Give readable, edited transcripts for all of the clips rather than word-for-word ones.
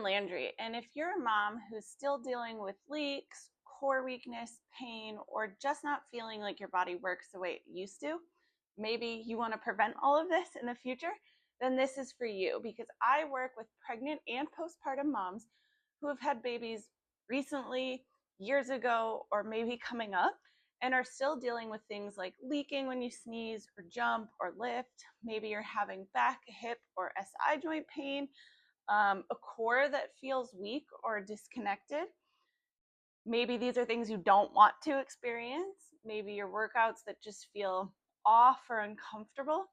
Jen Landry, and if you're a mom who's still dealing with leaks, core weakness, pain, or just not feeling like your body works the way it used to, maybe you want to prevent all of this in the future, then this is for you, because I work with pregnant and postpartum moms who have had babies recently, years ago, or maybe coming up, and are still dealing with things like leaking when you sneeze or jump or lift. Maybe you're having back, hip, or SI joint pain, a core that feels weak or disconnected. Maybe these are things you don't want to experience. Maybe your workouts that just feel off or uncomfortable.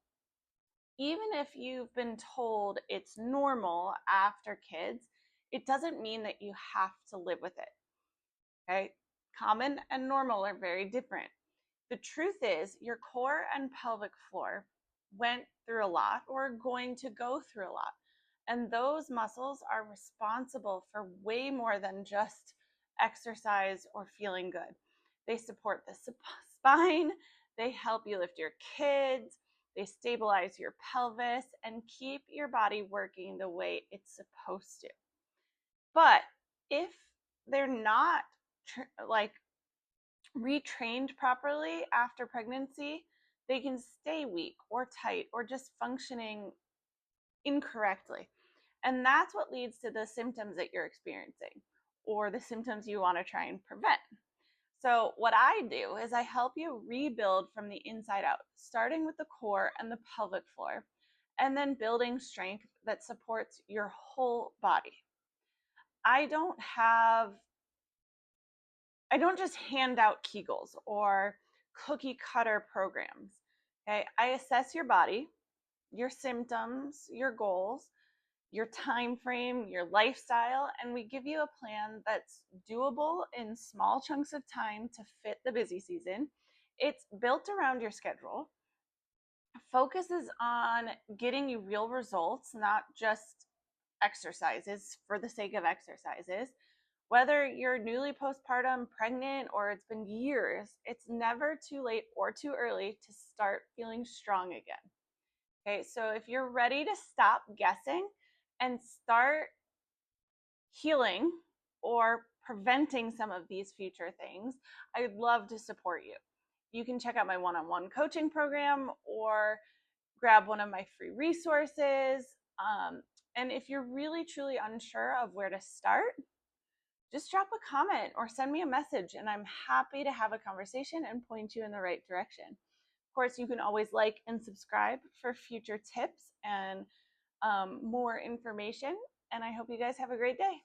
Even if you've been told it's normal after kids, it doesn't mean that you have to live with it. Okay? Common and normal are very different. The truth is, your core and pelvic floor went through a lot or are going to go through a lot. And those muscles are responsible for way more than just exercise or feeling good. They support the spine, they help you lift your kids, they stabilize your pelvis, and keep your body working the way it's supposed to. But if they're not retrained properly after pregnancy, they can stay weak or tight or just functioning incorrectly. And that's what leads to the symptoms that you're experiencing or the symptoms you want to try and prevent. So what I do is I help you rebuild from the inside out, starting with the core and the pelvic floor, and then building strength that supports your whole body. I don't just hand out Kegels or cookie cutter programs. Okay, I assess your body, your symptoms, your goals, your time frame, your lifestyle, and we give you a plan that's doable in small chunks of time to fit the busy season. It's built around your schedule, focuses on getting you real results, not just exercises for the sake of exercises. Whether you're newly postpartum, pregnant, or it's been years, it's never too late or too early to start feeling strong again. Okay, so if you're ready to stop guessing and start healing or preventing some of these future things, I'd love to support you. You can check out my one-on-one coaching program or grab one of my free resources. And if you're really, truly unsure of where to start, just drop a comment or send me a message, and I'm happy to have a conversation and point you in the right direction. Of course, you can always like and subscribe for future tips and more information. And I hope you guys have a great day.